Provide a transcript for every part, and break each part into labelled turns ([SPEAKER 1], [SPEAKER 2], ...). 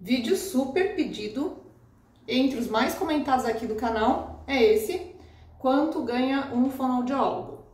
[SPEAKER 1] Vídeo super pedido, entre os mais comentados aqui do canal, é esse: quanto ganha um fonoaudiólogo?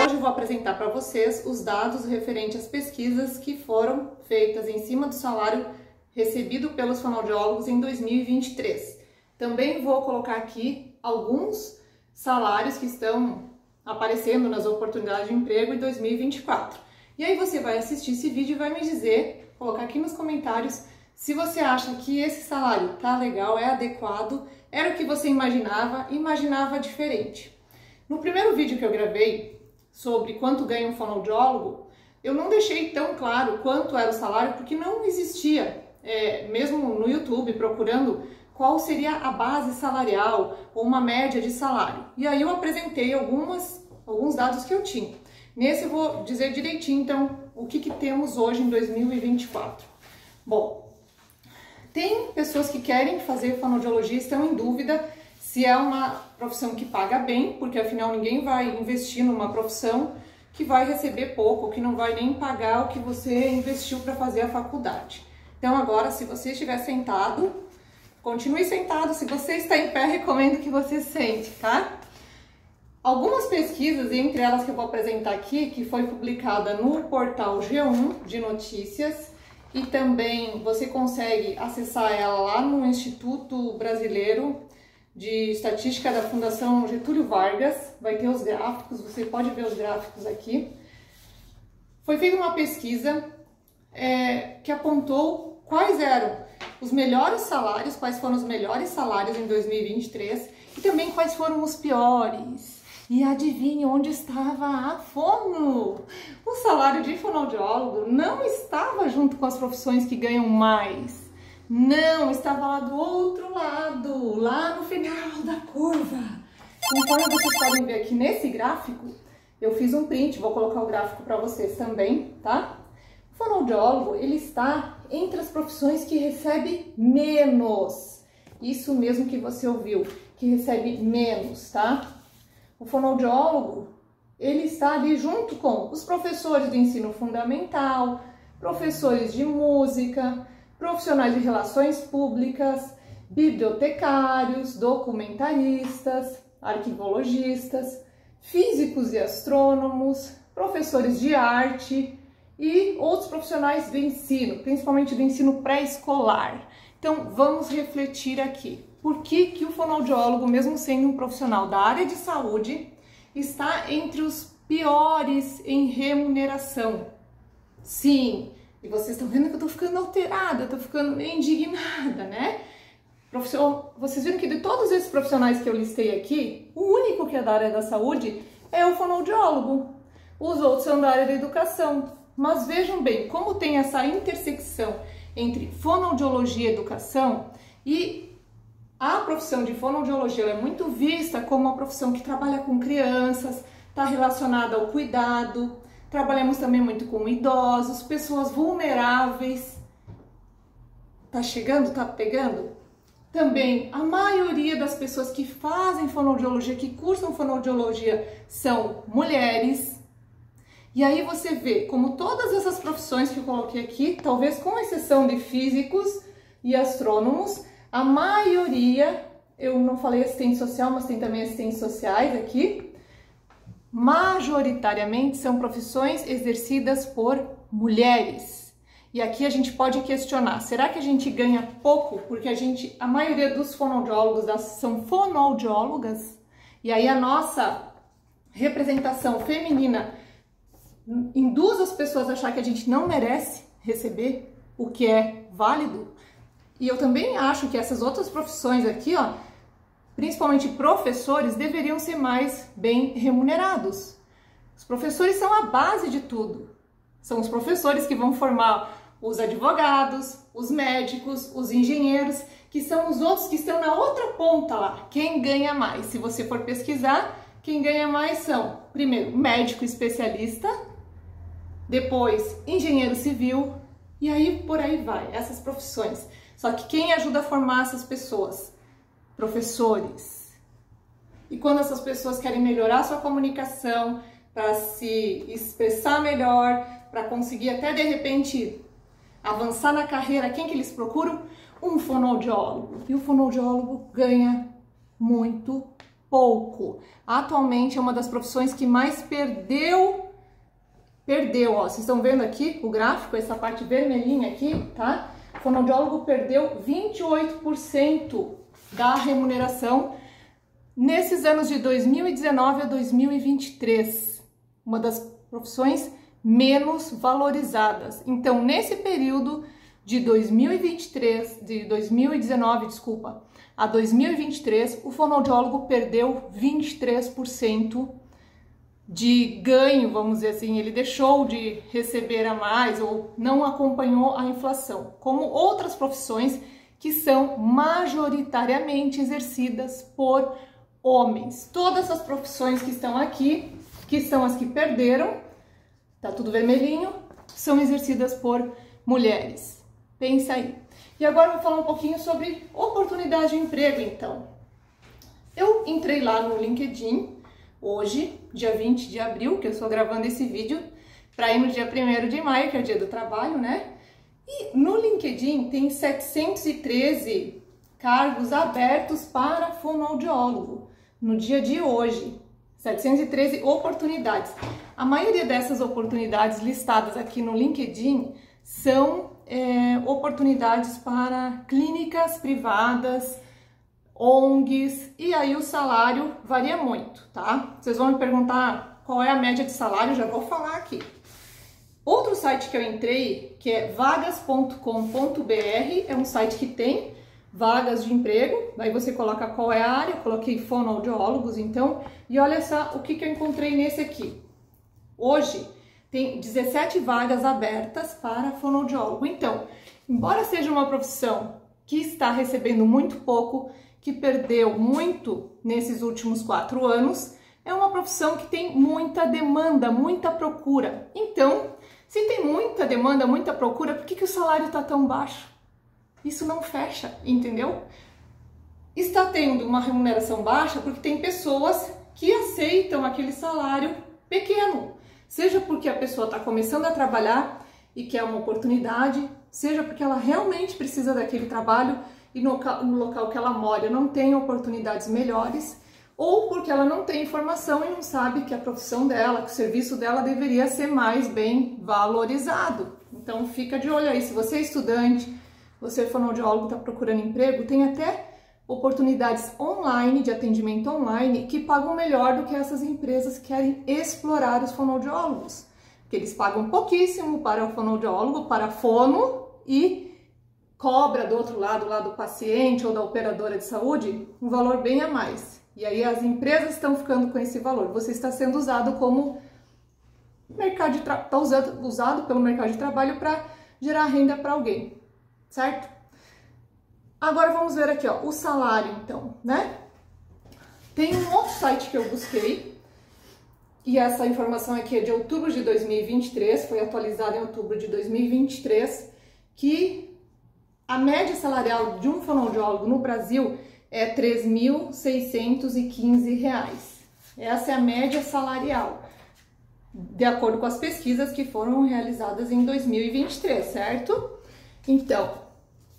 [SPEAKER 1] Hoje eu vou apresentar para vocês os dados referentes às pesquisas que foram feitas em cima do salário recebido pelos fonoaudiólogos em 2023. Também vou colocar aqui alguns salários que estão aparecendo nas oportunidades de emprego em 2024. E aí você vai assistir esse vídeo e vai me dizer, colocar aqui nos comentários, se você acha que esse salário tá legal, é adequado, era o que você imaginava diferente. No primeiro vídeo que eu gravei sobre quanto ganha um fonoaudiólogo, eu não deixei tão claro quanto era o salário, porque não existia, mesmo no YouTube, procurando qual seria a base salarial ou uma média de salário. E aí eu apresentei alguns dados que eu tinha. Nesse eu vou dizer direitinho, então, o que temos hoje em 2024. Bom, tem pessoas que querem fazer fonoaudiologia e estão em dúvida se é uma profissão que paga bem, porque afinal ninguém vai investir numa profissão que vai receber pouco, que não vai nem pagar o que você investiu para fazer a faculdade. Então agora, se você estiver sentado, continue sentado. Se você está em pé, recomendo que você sente, tá? Algumas pesquisas, entre elas que eu vou apresentar aqui, que foi publicada no portal G1 de notícias, e também você consegue acessar ela lá no Instituto Brasileiro de Estatística da Fundação Getúlio Vargas, vai ter os gráficos, você pode ver os gráficos aqui. Foi feita uma pesquisa que apontou quais eram os melhores salários, quais foram os melhores salários em 2023 e também quais foram os piores. E adivinhe onde estava a fono? O salário de fonoaudiólogo não estava junto com as profissões que ganham mais. Não, estava lá do outro lado, lá no final da curva. Conforme vocês podem ver aqui nesse gráfico, eu fiz um print, vou colocar o gráfico para vocês também, tá? O fonoaudiólogo, ele está entre as profissões que recebe menos. Isso mesmo que você ouviu, que recebe menos, tá? O fonoaudiólogo, ele está ali junto com os professores de ensino fundamental, professores de música, profissionais de relações públicas, bibliotecários, documentaristas, arquivologistas, físicos e astrônomos, professores de arte e outros profissionais do ensino, principalmente do ensino pré-escolar. Então, vamos refletir aqui. Por que o fonoaudiólogo, mesmo sendo um profissional da área de saúde, está entre os piores em remuneração? Sim, e vocês estão vendo que eu tô ficando alterada, eu tô ficando meio indignada, né? Vocês viram que de todos esses profissionais que eu listei aqui, o único que é da área da saúde é o fonoaudiólogo. Os outros são da área da educação. Mas vejam bem, como tem essa intersecção entre fonoaudiologia e educação, e a profissão de fonoaudiologia é muito vista como uma profissão que trabalha com crianças, está relacionada ao cuidado, trabalhamos também muito com idosos, pessoas vulneráveis. Tá chegando? Tá pegando? Também a maioria das pessoas que fazem fonoaudiologia, que cursam fonoaudiologia, são mulheres. E aí você vê como todas essas profissões que eu coloquei aqui, talvez com exceção de físicos e astrônomos, a maioria, eu não falei assistente social, mas tem também assistentes sociais aqui, majoritariamente são profissões exercidas por mulheres. E aqui a gente pode questionar, será que a gente ganha pouco? Porque a maioria dos fonoaudiólogos são fonoaudiólogas, e aí a nossa representação feminina induz as pessoas a achar que a gente não merece receber o que é válido. E eu também acho que essas outras profissões aqui, ó, principalmente professores, deveriam ser mais bem remunerados. Os professores são a base de tudo. São os professores que vão formar os advogados, os médicos, os engenheiros, que são os outros que estão na outra ponta lá. Quem ganha mais? Se você for pesquisar, quem ganha mais são, primeiro, médico especialista, depois, engenheiro civil, e aí por aí vai, essas profissões. Só que quem ajuda a formar essas pessoas? Professores. E quando essas pessoas querem melhorar sua comunicação, para se expressar melhor, para conseguir até de repente avançar na carreira, quem que eles procuram? Um fonoaudiólogo. E o fonoaudiólogo ganha muito pouco. Atualmente é uma das profissões que mais perdeu, ó, vocês estão vendo aqui o gráfico, essa parte vermelhinha aqui, tá? O fonoaudiólogo perdeu 28% da remuneração nesses anos de 2019 a 2023, uma das profissões menos valorizadas. Então, nesse período de 2019, a 2023, o fonoaudiólogo perdeu 23% de ganho, vamos dizer assim, ele deixou de receber a mais ou não acompanhou a inflação, como outras profissões que são majoritariamente exercidas por homens. Todas as profissões que estão aqui, que são as que perderam, tá tudo vermelhinho, são exercidas por mulheres. Pensa aí. E agora eu vou falar um pouquinho sobre oportunidade de emprego, então. Eu entrei lá no LinkedIn hoje, dia 20 de abril, que eu estou gravando esse vídeo, para ir no dia 1º de maio, que é o dia do trabalho, né? E no LinkedIn tem 713 cargos abertos para fonoaudiólogo no dia de hoje. 713 oportunidades. A maioria dessas oportunidades listadas aqui no LinkedIn são oportunidades para clínicas privadas, ONGs, e aí o salário varia muito, tá? Vocês vão me perguntar qual é a média de salário, já vou falar aqui. Outro site que eu entrei, que é vagas.com.br, é um site que tem vagas de emprego, daí você coloca qual é a área, eu coloquei fonoaudiólogos, então, e olha só o que eu encontrei nesse aqui. Hoje tem 17 vagas abertas para fonoaudiólogo. Então, embora seja uma profissão que está recebendo muito pouco, que perdeu muito nesses últimos 4 anos, é uma profissão que tem muita demanda, muita procura. Então, se tem muita demanda, muita procura, por que o salário está tão baixo? Isso não fecha, entendeu? Está tendo uma remuneração baixa porque tem pessoas que aceitam aquele salário pequeno. Seja porque a pessoa está começando a trabalhar e quer uma oportunidade, seja porque ela realmente precisa daquele trabalho e no local que ela mora não tem oportunidades melhores, ou porque ela não tem informação e não sabe que a profissão dela, que o serviço dela deveria ser mais bem valorizado. Então fica de olho aí, se você é estudante, você é fonoaudiólogo, está procurando emprego, tem até oportunidades online, de atendimento online, que pagam melhor do que essas empresas que querem explorar os fonoaudiólogos. Porque eles pagam pouquíssimo para o fonoaudiólogo, para a fono, e cobra do outro lado, lá do paciente ou da operadora de saúde, um valor bem a mais. E aí as empresas estão ficando com esse valor. Você está sendo usado como usado pelo mercado de trabalho para gerar renda para alguém, certo? Agora vamos ver aqui, ó, o salário, então, né? Tem um outro site que eu busquei, e essa informação aqui é de outubro de 2023, foi atualizada em outubro de 2023, que a média salarial de um fonoaudiólogo no Brasil é R$ 3.615. Essa é a média salarial, de acordo com as pesquisas que foram realizadas em 2023, certo? Então,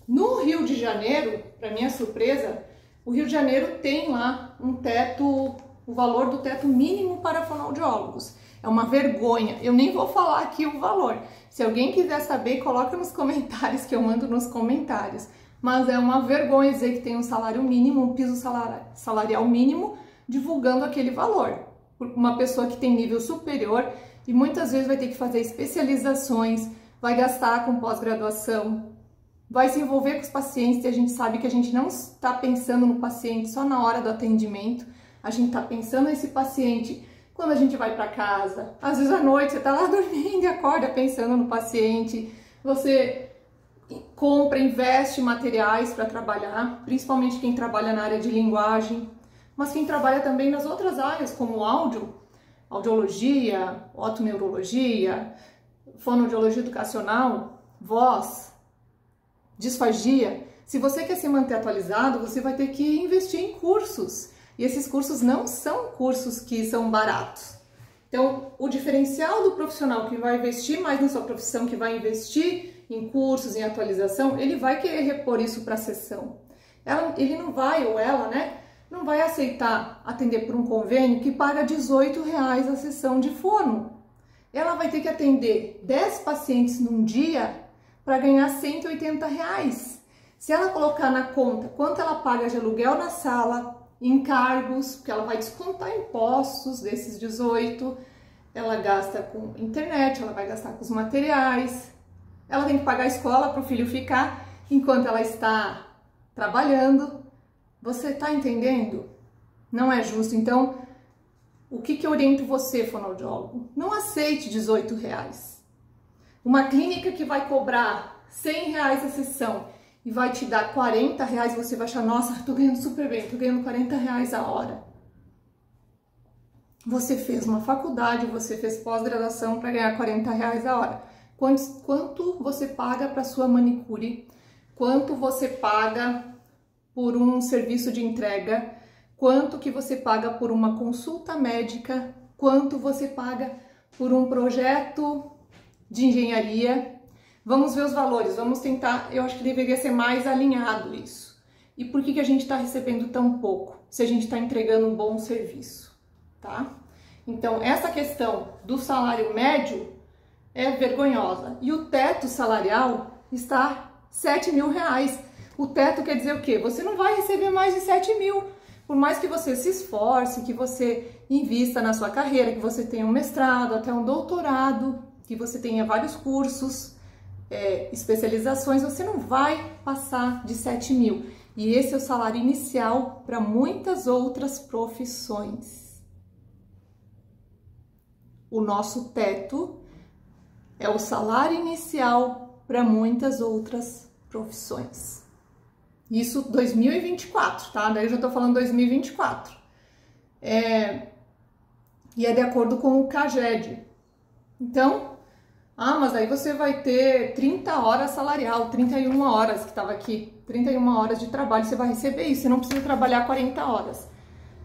[SPEAKER 1] no Rio de Janeiro, para minha surpresa, o Rio de Janeiro tem lá um teto, o valor do teto mínimo para fonoaudiólogos. É uma vergonha, eu nem vou falar aqui o valor. Se alguém quiser saber, coloca nos comentários, que eu mando nos comentários. Mas é uma vergonha dizer que tem um salário mínimo, um piso salarial mínimo, divulgando aquele valor. Uma pessoa que tem nível superior e muitas vezes vai ter que fazer especializações, vai gastar com pós-graduação, vai se envolver com os pacientes, e a gente sabe que a gente não está pensando no paciente só na hora do atendimento, a gente está pensando nesse paciente quando a gente vai para casa, às vezes à noite você está lá dormindo e acorda pensando no paciente, você compra, investe materiais para trabalhar, principalmente quem trabalha na área de linguagem, mas quem trabalha também nas outras áreas, como áudio, audiologia, otoneurologia, fonoaudiologia educacional, voz, disfagia. Se você quer se manter atualizado, você vai ter que investir em cursos. E esses cursos não são cursos que são baratos. Então, o diferencial do profissional que vai investir mais na sua profissão, que vai investir em cursos, em atualização, ele vai querer repor isso para a sessão. Ele não vai, ou ela, né, não vai aceitar atender por um convênio que paga R$18 a sessão de fono. Ela vai ter que atender 10 pacientes num dia para ganhar R$180. Se ela colocar na conta quanto ela paga de aluguel na sala, encargos, porque ela vai descontar impostos desses 18, ela gasta com internet, ela vai gastar com os materiais, ela tem que pagar a escola para o filho ficar enquanto ela está trabalhando. Você está entendendo? Não é justo. Então, o que eu oriento você, fonoaudiólogo? Não aceite R$18. Uma clínica que vai cobrar R$100 a sessão e vai te dar R$40, você vai achar, nossa, tô ganhando super bem, tô ganhando R$40 a hora. Você fez uma faculdade, você fez pós-graduação para ganhar R$40 a hora. Quanto você paga para sua manicure? Quanto você paga por um serviço de entrega? Quanto que você paga por uma consulta médica? Quanto você paga por um projeto de engenharia? Vamos ver os valores, vamos tentar, eu acho que deveria ser mais alinhado isso. E por que a gente está recebendo tão pouco, se a gente está entregando um bom serviço, tá? Então, essa questão do salário médio é vergonhosa. E o teto salarial está R$7.000. O teto quer dizer o quê? Você não vai receber mais de 7 mil. Por mais que você se esforce, que você invista na sua carreira, que você tenha um mestrado, até um doutorado, que você tenha vários cursos, especializações, você não vai passar de 7 mil. E esse é o salário inicial para muitas outras profissões. O nosso teto é o salário inicial para muitas outras profissões. Isso 2024, tá? Daí eu já tô falando 2024. E é de acordo com o CAGED. Então, mas aí você vai ter 30 horas salarial, 31 horas que estava aqui, 31 horas de trabalho, você vai receber isso, você não precisa trabalhar 40 horas.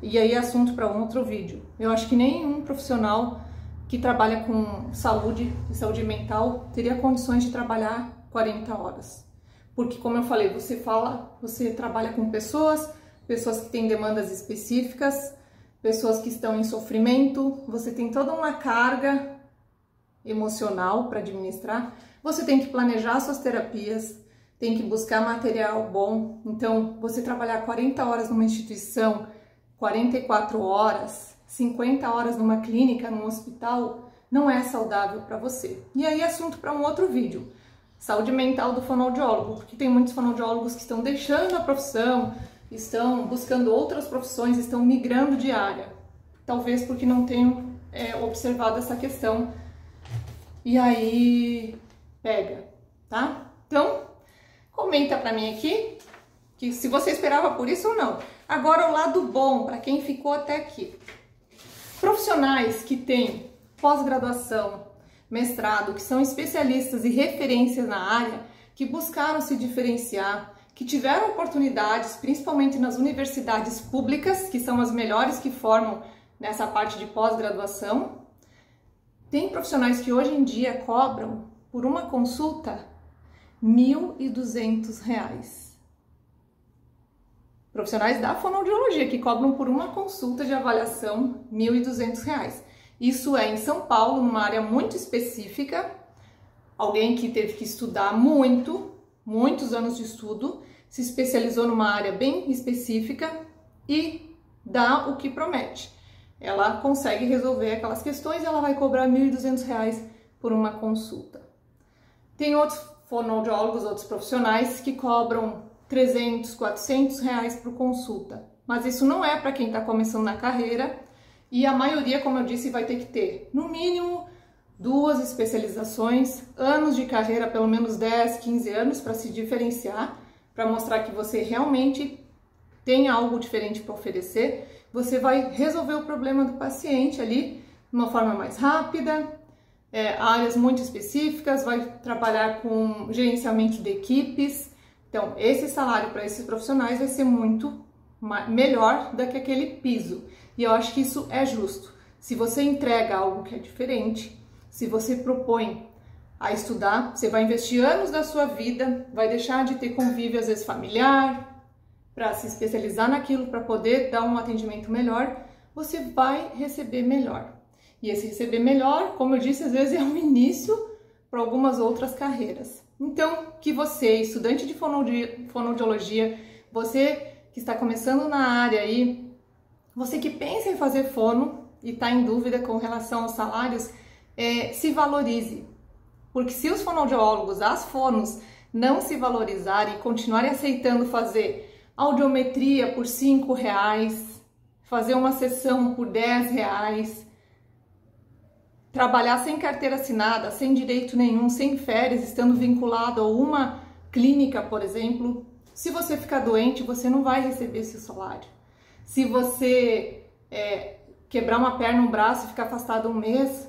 [SPEAKER 1] E aí é assunto para um outro vídeo. Eu acho que nenhum profissional que trabalha com saúde e saúde mental teria condições de trabalhar 40 horas. Porque, como eu falei, você trabalha com pessoas que têm demandas específicas, pessoas que estão em sofrimento, você tem toda uma carga emocional para administrar, você tem que planejar suas terapias, tem que buscar material bom. Então, você trabalhar 40 horas numa instituição, 44 horas, 50 horas numa clínica, num hospital, não é saudável para você. E aí, assunto para um outro vídeo. Saúde mental do fonoaudiólogo, porque tem muitos fonoaudiólogos que estão deixando a profissão, estão buscando outras profissões, estão migrando de área. Talvez porque não tenham observado essa questão. E aí, pega, tá? Então, comenta pra mim aqui, que se você esperava por isso ou não. Agora, o lado bom, para quem ficou até aqui. Profissionais que têm pós-graduação, mestrado, que são especialistas e referências na área, que buscaram se diferenciar, que tiveram oportunidades, principalmente nas universidades públicas, que são as melhores que formam nessa parte de pós-graduação. Tem profissionais que hoje em dia cobram por uma consulta R$1.200. Profissionais da fonoaudiologia que cobram por uma consulta de avaliação R$1.200. Isso é em São Paulo, numa área muito específica, alguém que teve que estudar muitos anos de estudo, se especializou numa área bem específica e dá o que promete. Ela consegue resolver aquelas questões e ela vai cobrar R$1.200 por uma consulta. Tem outros fonoaudiólogos, outros profissionais que cobram R$300, R$400 por consulta, mas isso não é para quem está começando na carreira. E a maioria, como eu disse, vai ter que ter, no mínimo, 2 especializações, anos de carreira, pelo menos 10, 15 anos, para se diferenciar, para mostrar que você realmente tem algo diferente para oferecer. Você vai resolver o problema do paciente ali de uma forma mais rápida, áreas muito específicas, vai trabalhar com gerenciamento de equipes. Então, esse salário para esses profissionais vai ser muito melhor do que aquele piso. E eu acho que isso é justo. Se você entrega algo que é diferente, se você propõe a estudar, você vai investir anos da sua vida, vai deixar de ter convívio às vezes familiar, para se especializar naquilo, para poder dar um atendimento melhor, você vai receber melhor. E esse receber melhor, como eu disse, às vezes é um início para algumas outras carreiras. Então, que você, estudante de fonoaudiologia, você que está começando na área aí, você que pensa em fazer fono e está em dúvida com relação aos salários, se valorize. Porque se os fonoaudiólogos, as fonos, não se valorizarem e continuarem aceitando fazer audiometria por R$5, fazer uma sessão por R$10, trabalhar sem carteira assinada, sem direito nenhum, sem férias, estando vinculado a uma clínica, por exemplo, se você ficar doente, você não vai receber esse salário. Se você quebrar uma perna, um braço e ficar afastado um mês,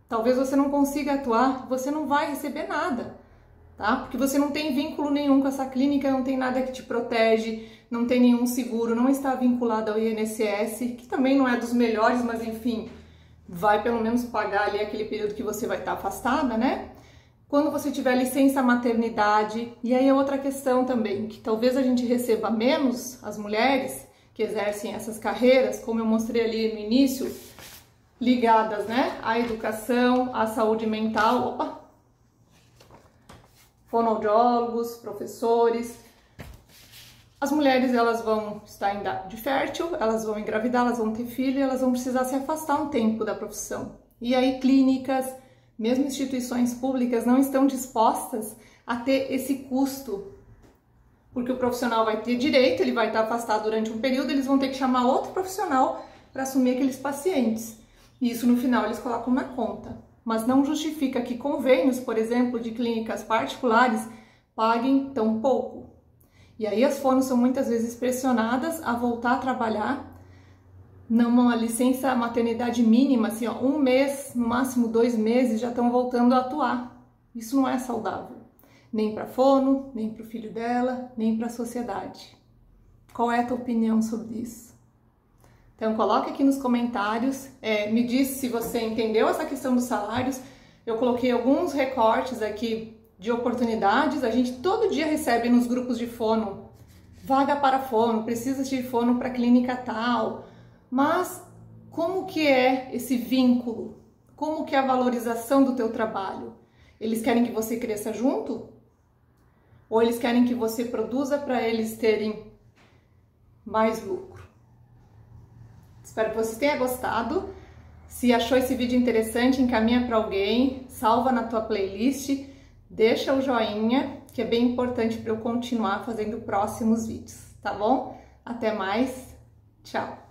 [SPEAKER 1] talvez você não consiga atuar, você não vai receber nada, tá? Porque você não tem vínculo nenhum com essa clínica, não tem nada que te protege, não tem nenhum seguro, não está vinculado ao INSS, que também não é dos melhores, mas enfim, vai pelo menos pagar ali aquele período que você vai estar afastada, né? Quando você tiver licença maternidade, e aí é outra questão também, que talvez a gente receba menos, as mulheres que exercem essas carreiras, como eu mostrei ali no início, ligadas, né, à educação, à saúde mental, fonoaudiólogos, professores. As mulheres, elas vão estar em idade fértil, elas vão engravidar, elas vão ter filho, elas vão precisar se afastar um tempo da profissão. E aí clínicas, mesmo instituições públicas, não estão dispostas a ter esse custo, porque o profissional vai ter direito, ele vai estar afastado durante um período, eles vão ter que chamar outro profissional para assumir aqueles pacientes. E isso no final eles colocam na conta. Mas não justifica que convênios, por exemplo, de clínicas particulares paguem tão pouco. E aí as fonos são muitas vezes pressionadas a voltar a trabalhar numa licença maternidade mínima, assim, ó, 1 mês, no máximo 2 meses, já estão voltando a atuar. Isso não é saudável, nem para fono, nem para o filho dela, nem para a sociedade. Qual é a tua opinião sobre isso? Então coloque aqui nos comentários, me diz se você entendeu essa questão dos salários. Eu coloquei alguns recortes aqui de oportunidades. A gente todo dia recebe nos grupos de fono, vaga para fono, precisa de fono para clínica tal. Mas como que é esse vínculo? Como que é a valorização do teu trabalho? Eles querem que você cresça junto? Ou eles querem que você produza para eles terem mais lucro? Espero que você tenha gostado. Se achou esse vídeo interessante, encaminha para alguém, salva na tua playlist, deixa o joinha, que é bem importante para eu continuar fazendo próximos vídeos, tá bom? Até mais, tchau!